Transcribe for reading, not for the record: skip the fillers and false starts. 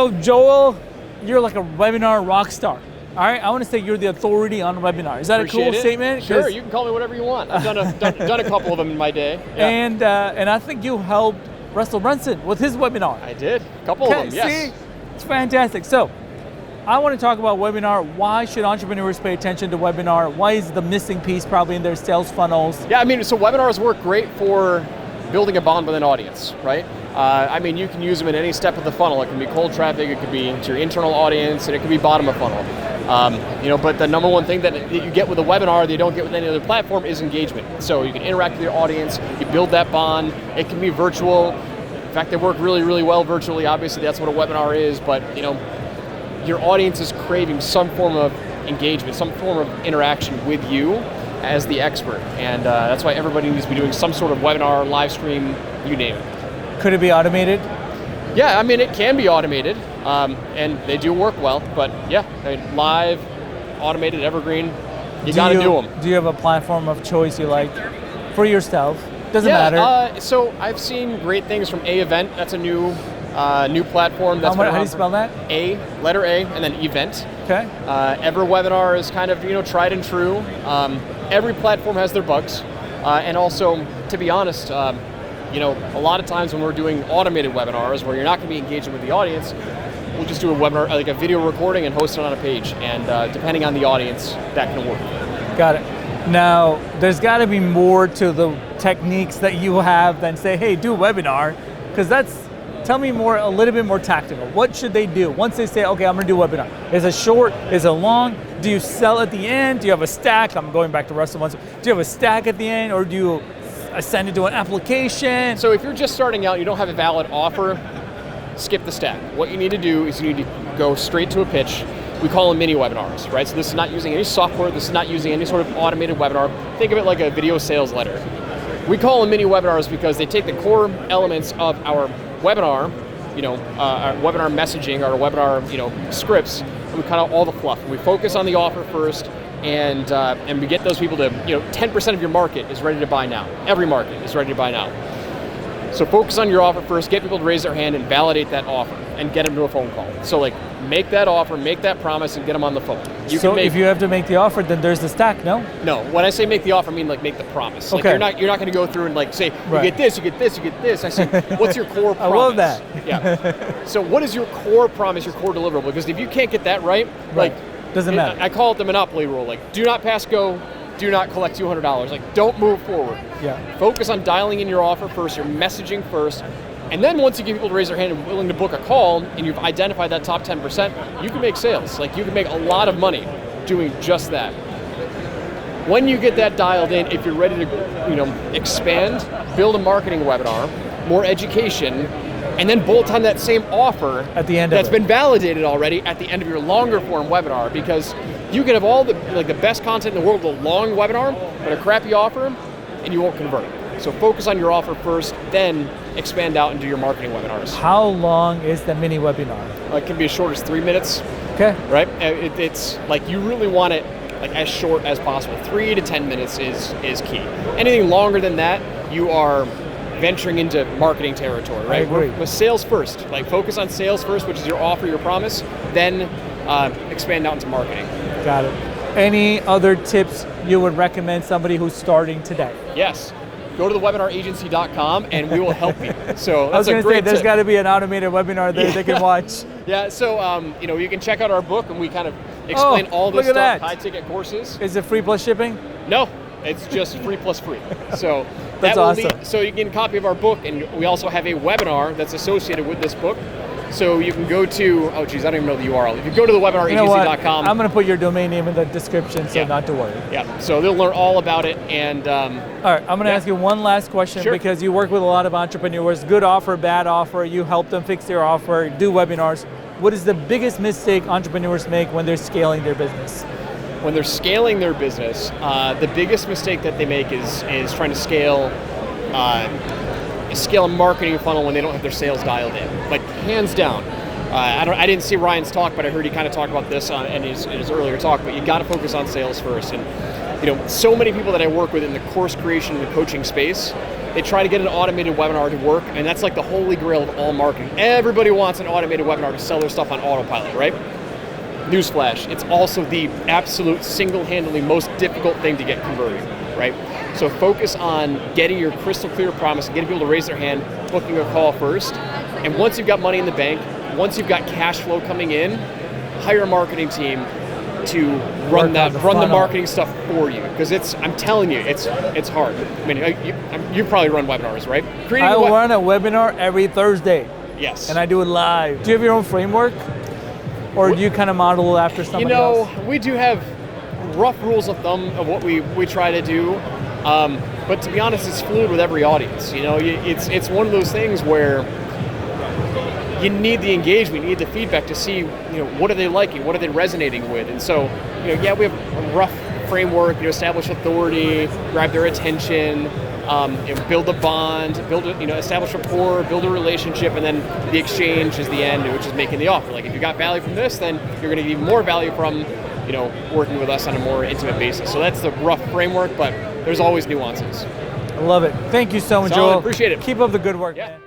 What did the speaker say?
So Joel, you're like a webinar rock star. All right, I want to say you're the authority on webinar. Is that Appreciate a cool statement? Sure, you can call me whatever you want. I've done a couple of them in my day. Yeah. And I think you helped Russell Brunson with his webinar. I did, a couple of them, yes. See, it's fantastic. So I want to talk about webinar. Why should entrepreneurs pay attention to webinar? Why is the missing piece probably in their sales funnels? Yeah, I mean, so webinars work great for building a bond with an audience, right? I mean, you can use them in any step of the funnel. It can be cold traffic, it could be to your internal audience, and it could be bottom of funnel. But the number one thing that you get with a webinar that you don't get with any other platform is engagement. So you can interact with your audience, you build that bond. It can be virtual. In fact, they work really, really well virtually. Obviously, that's what a webinar is, but your audience is craving some form of engagement, some form of interaction with you as the expert. And that's why everybody needs to be doing some sort of webinar, live stream, you name it. Could it be automated? Yeah, I mean, it can be automated, and they do work well, but yeah, I mean, live, automated, evergreen, you gotta do them. Do you have a platform of choice you like for yourself? Doesn't matter. So I've seen great things from Event. That's a new platform. That's how do you spell that? Letter A, and then Event. Okay. EverWebinar is kind of tried and true. Every platform has their bugs, and also, to be honest, a lot of times when we're doing automated webinars where you're not going to be engaging with the audience, we'll just do a webinar, like a video recording, and host it on a page. And depending on the audience, that can work. Got it. Now, there's got to be more to the techniques that you have than say, hey, do a webinar, because tell me a little bit more tactical. What should they do once they say, okay, I'm going to do a webinar? Is it short? Is it long? Do you sell at the end? Do you have a stack? I'm going back to Russell once. Do you have a stack at the end, or do you send it to an application? So if you're just starting out, you don't have a valid offer, skip the stack. What you need to do is you need to go straight to a pitch. We call them mini webinars, right? So this is not using any software, this is not using any sort of automated webinar. Think of it like a video sales letter. We call them mini webinars because they take the core elements of our webinar, our webinar messaging, our webinar, scripts, and we cut out all the fluff. We focus on the offer first, and we get those people to, 10% of your market is ready to buy now. Every market is ready to buy now. So focus on your offer first, get people to raise their hand and validate that offer and get them to a phone call. So make that offer, make that promise, and get them on the phone. If you have to make the offer, then there's the stack, no? No, when I say make the offer, I mean make the promise. Okay. You're not going to go through and say, you get this, you get this, you get this. I say, what's your core promise? I love that. Yeah. So what is your core promise, your core deliverable? Because if you can't get that right. Doesn't matter. I call it the monopoly rule. Do not pass go, do not collect $200. Don't move forward. Yeah. Focus on dialing in your offer first, your messaging first, and then once you get people to raise their hand and willing to book a call, and you've identified that top 10%, you can make sales. You can make a lot of money doing just that. When you get that dialed in, if you're ready to expand, build a marketing webinar, more education, and then bolt on that same offer at the end that's been validated already at the end of your longer form webinar, because you can have all the best content in the world with a long webinar, but a crappy offer, and you won't convert. So focus on your offer first, then expand out and do your marketing webinars. How long is the mini webinar? It can be as short as 3 minutes. Okay. Right? It's you really want it as short as possible. 3 to 10 minutes is key. Anything longer than that, you are venturing into marketing territory, right? I agree. With sales first. Focus on sales first, which is your offer, your promise, then expand out into marketing. Got it. Any other tips you would recommend somebody who's starting today? Yes. Go to thewebinaragency.com and we will help you. So that's I was a great there's tip. got to be an automated webinar there they can watch. Yeah, so you can check out our book and we kind of explain all this stuff, that. high ticket courses. Is it free plus shipping? No, it's just free plus free. So that's awesome. So you can get a copy of our book, and we also have a webinar that's associated with this book. So you can go to, I don't even know the URL. If you go to thewebinaragency.com. I'm going to put your domain name in the description, so not to worry. Yeah, so they'll learn all about it. And all right, I'm going to ask you one last question, because you work with a lot of entrepreneurs, good offer, bad offer, you help them fix their offer, do webinars. What is the biggest mistake entrepreneurs make when they're scaling their business? When they're scaling their business, the biggest mistake that they make is trying to scale a marketing funnel when they don't have their sales dialed in. Hands down. I didn't see Ryan's talk, but I heard he kind of talk about this in his earlier talk. But you got to focus on sales first. And so many people that I work with in the course creation and the coaching space, they try to get an automated webinar to work, and that's like the holy grail of all marketing. Everybody wants an automated webinar to sell their stuff on autopilot, right? Newsflash, it's also the absolute single-handedly most difficult thing to get converted, right? So focus on getting your crystal clear promise, getting people to raise their hand, booking a call first, and once you've got money in the bank, once you've got cash flow coming in, hire a marketing team to run the marketing stuff for you, because I'm telling you, it's hard. I mean, you probably run webinars, right? I run a webinar every Thursday. Yes. And I do it live. Do you have your own framework, or do you kind of model after somebody else? We do have rough rules of thumb of what we try to do, but to be honest, it's fluid with every audience. It's one of those things where you need the engagement, you need the feedback to see, what are they liking, what are they resonating with, and so, we have a rough framework, establish authority, grab their attention, build a bond, establish rapport, build a relationship, and then the exchange is the end, which is making the offer. Like if you got value from this, then you're going to get even more value from, working with us on a more intimate basis. So that's the rough framework, but there's always nuances. I love it. Thank you so much, Solid. Joel. Appreciate it. Keep up the good work, Yeah. man.